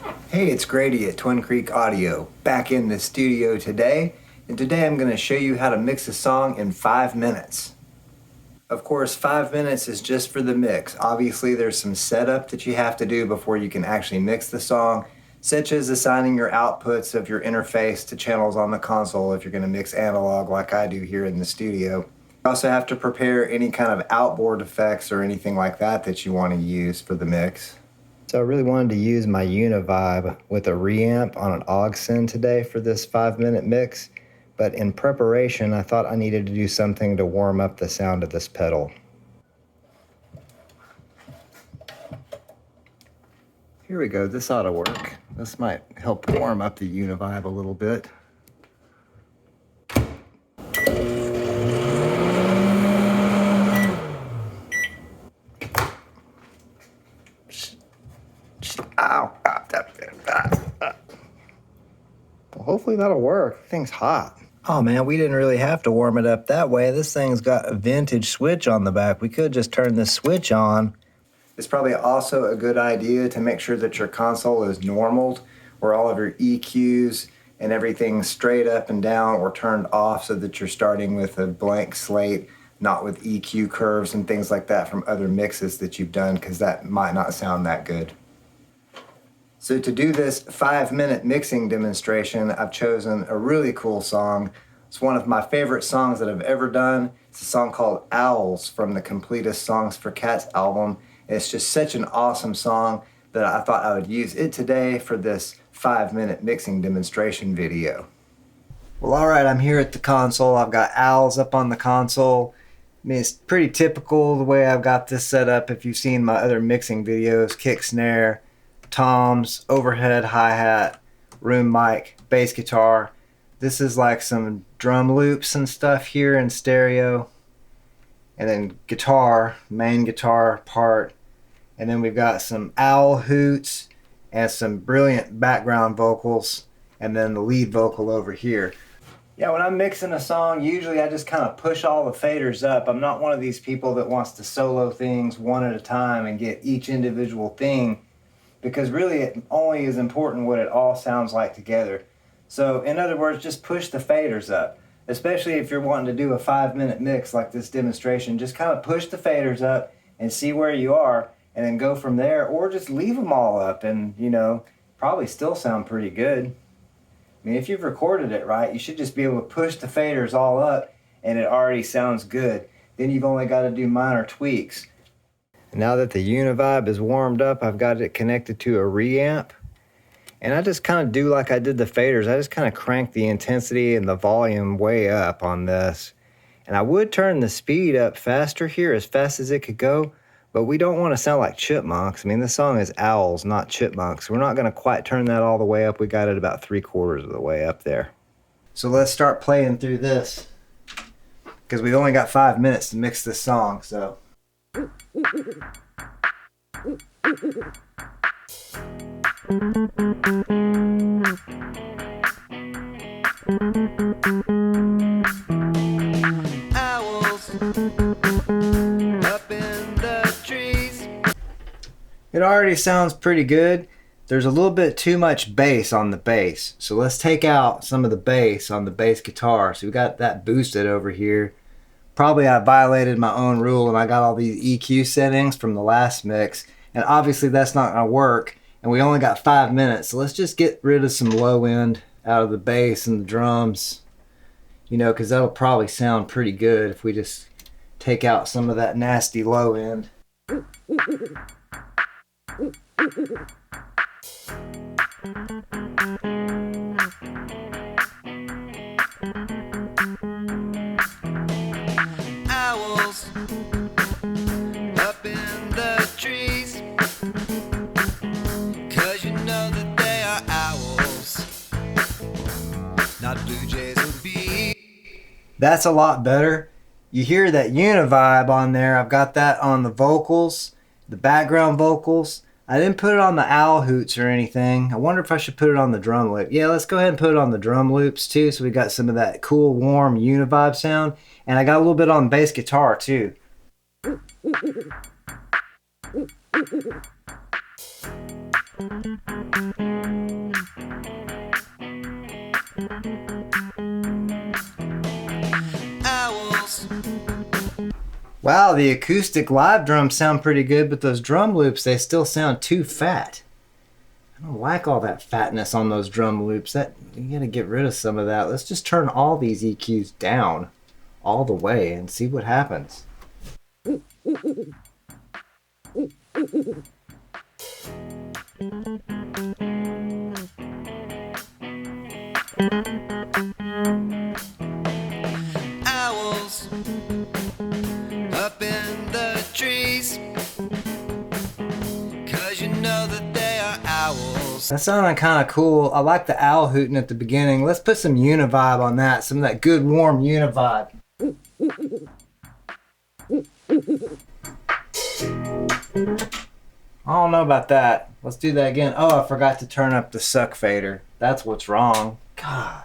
Hey, it's Grady at Twin Creek Audio, back in the studio today, and today I'm going to show you how to mix a song in 5 minutes. Of course, 5 minutes is just for the mix. Obviously, there's some setup that you have to do before you can actually mix the song, such as assigning your outputs of your interface to channels on the console if you're going to mix analog like I do here in the studio. You also have to prepare any kind of outboard effects or anything like that that you want to use for the mix. So I really wanted to use my Uni-Vibe with a reamp on an aux send today for this 5-minute mix, but in preparation I thought I needed to do something to warm up the sound of this pedal. Here we go, this ought to work. This might help warm up the Uni-Vibe a little bit. Ow. Well, hopefully that'll work. The thing's hot. Oh man, we didn't really have to warm it up that way. This thing's got a vintage switch on the back. We could just turn this switch on. It's probably also a good idea to make sure that your console is normaled, where all of your EQs and everything straight up and down or turned off so that you're starting with a blank slate, not with EQ curves and things like that from other mixes that you've done, because that might not sound that good. So to do this 5-minute mixing demonstration, I've chosen a really cool song. It's one of my favorite songs that I've ever done. It's a song called Owls from the Completists Songs for Cats album. It's just such an awesome song that I thought I would use it today for this 5-minute mixing demonstration video. Well, alright, I'm here at the console. I've got Owls up on the console. I mean, it's pretty typical the way I've got this set up. If you've seen my other mixing videos, kick, snare, toms, overhead hi-hat, room mic, bass guitar. This is like some drum loops and stuff here in stereo. And then guitar, main guitar part. And then we've got some owl hoots and some brilliant background vocals. And then the lead vocal over here. Yeah, when I'm mixing a song, usually I just kind of push all the faders up. I'm not one of these people that wants to solo things one at a time and get each individual thing, because really it only is important what it all sounds like together. So in other words, just push the faders up, especially if you're wanting to do a 5-minute mix like this demonstration. Just kind of push the faders up and see where you are, and then go from there, or just leave them all up and, you know, probably still sound pretty good. I mean, if you've recorded it right, you should just be able to push the faders all up and it already sounds good. Then you've only got to do minor tweaks. Now that the Uni-Vibe is warmed up, I've got it connected to a reamp. And I just kind of do like I did the faders. I just kind of crank the intensity and the volume way up on this. And I would turn the speed up faster here, as fast as it could go, but we don't want to sound like chipmunks. I mean, this song is owls, not chipmunks. We're not going to quite turn that all the way up. We got it about 3/4 of the way up there. So let's start playing through this, because we've only got 5 minutes to mix this song, so. Owls up in the trees. It already sounds pretty good. There's a little bit too much bass on the bass, so let's take out some of the bass on the bass guitar. So we got that boosted over here. Probably I violated my own rule and I got all these EQ settings from the last mix, and obviously that's not going to work, and we only got 5 minutes, so let's just get rid of some low end out of the bass and the drums, you know, because that'll probably sound pretty good if we just take out some of that nasty low end. Owls up in the trees, 'cause you know that they are owls, not blue jays or bees. That's a lot better. You hear that Uni-Vibe on there. I've got that on the vocals, the background vocals. I didn't put it on the owl hoots or anything. I wonder if I should put it on the drum loop. Yeah, let's go ahead and put it on the drum loops too, so we got some of that cool, warm Uni-Vibe sound. And I got a little bit on bass guitar too. Wow, the acoustic live drums sound pretty good, but those drum loops, they still sound too fat. I don't like all that fatness on those drum loops. You gotta get rid of some of that. Let's just turn all these EQs down all the way and see what happens. Owls up in the trees, 'cause you know that they are owls. That sounded kind of cool. I like the owl hooting at the beginning. Let's put some Uni-Vibe on that. Some of that good warm Uni-Vibe. I don't know about that. Let's do that again. Oh, I forgot to turn up the suck fader. That's what's wrong. God.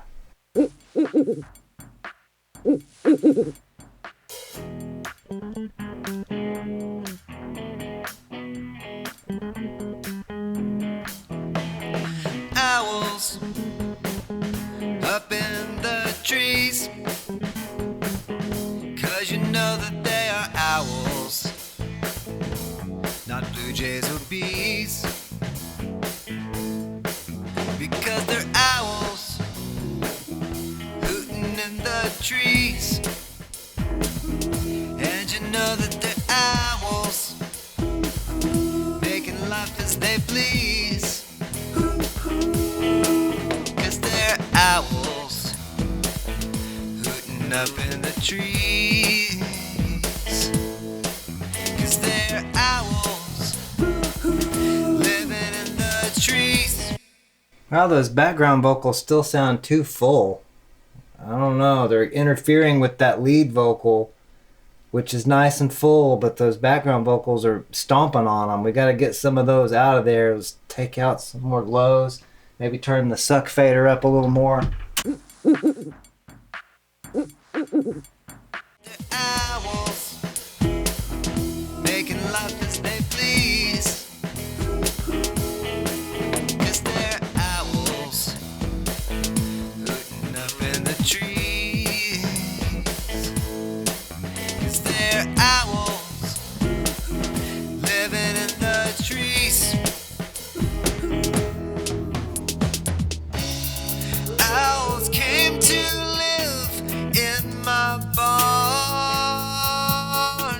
Owls up in the trees, 'cause you know that they are owls, not blue jays or bees, because they're owls hooting in the trees, and you know that they're owls making life as they please, 'cause they're owls hooting up in the trees, 'cause they're owls living in the trees. Well, those background vocals still sound too full. I don't know, they're interfering with that lead vocal, which is nice and full, but those background vocals are stomping on them. We got to get some of those out of there. Let's take out some more lows, maybe turn the suck fader up a little more. The owls making life as they please, 'cause they're owls hooting up in the trees, 'cause they're owls living in the trees. Owls came to live in my barn,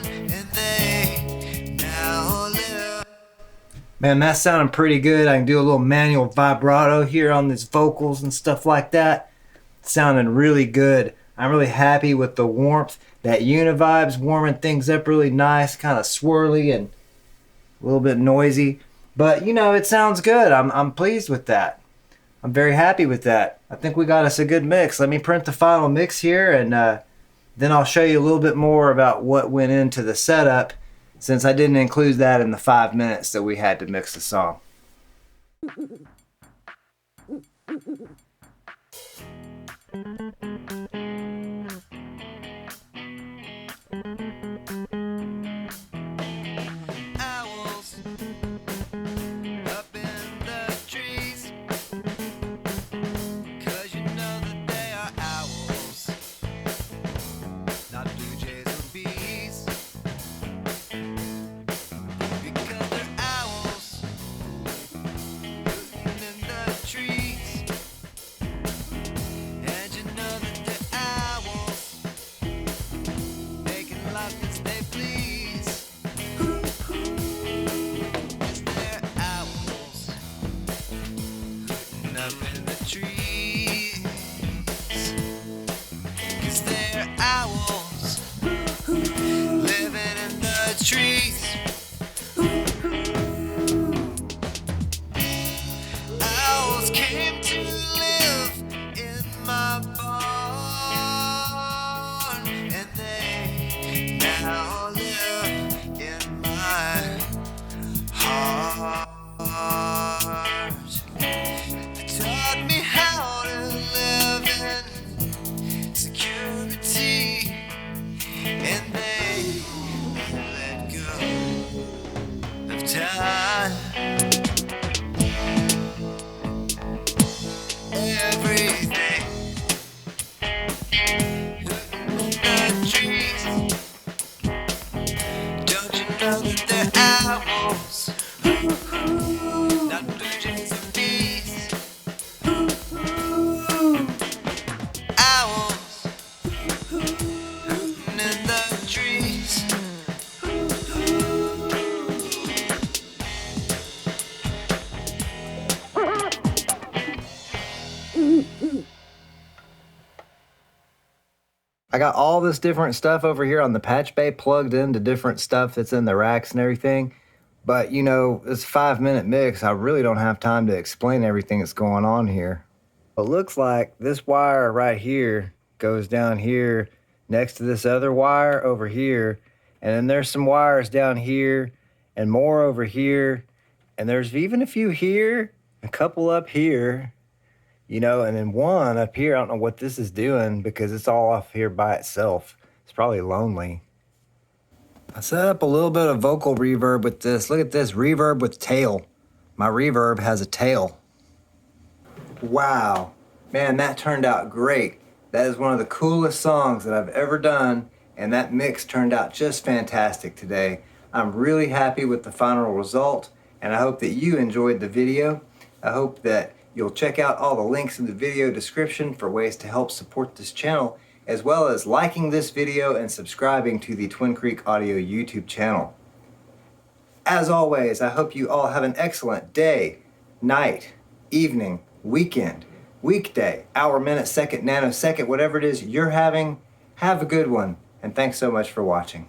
and they now live. Man, that's sounding pretty good. I can do a little manual vibrato here on these vocals and stuff like that. It's sounding really good. I'm really happy with the warmth. That Uni-Vibe's warming things up really nice, kind of swirly and a little bit noisy. But, you know, it sounds good. I'm pleased with that. I'm very happy with that. I think we got us a good mix. Let me print the final mix here, and then I'll show you a little bit more about what went into the setup, since I didn't include that in the 5 minutes that we had to mix the song. Owls up in the trees, 'cause you know that they are owls, not blue jays or bees, because they're owls hooting in the trees, and you know that they're owls making life as they please, 'cause they're owls hooting up in the trees, 'cause they're owls living in the trees. Owls came to live in my barn, and they now live in my heart. They taught me how to live in security, and they let go of time. Everything hooting in the trees, I got all this different stuff over here on the patchbay plugged into different stuff that's in the racks and everything. But, you know, this 5-minute mix, I really don't have time to explain everything that's going on here. It looks like this wire right here goes down here next to this other wire over here. And then there's some wires down here and more over here. And there's even a few here, a couple up here, you know, and then one up here. I don't know what this is doing because it's all off here by itself. It's probably lonely. I set up a little bit of vocal reverb with this. Look at this, reverb with tail. My reverb has a tail. Wow, man, that turned out great. That is one of the coolest songs that I've ever done, and that mix turned out just fantastic today. I'm really happy with the final result, and I hope that you enjoyed the video. I hope that you'll check out all the links in the video description for ways to help support this channel, as well as liking this video and subscribing to the Twin Creek Audio YouTube channel. As always, I hope you all have an excellent day, night, evening, weekend, weekday, hour, minute, second, nanosecond, whatever it is you're having. Have a good one, and thanks so much for watching.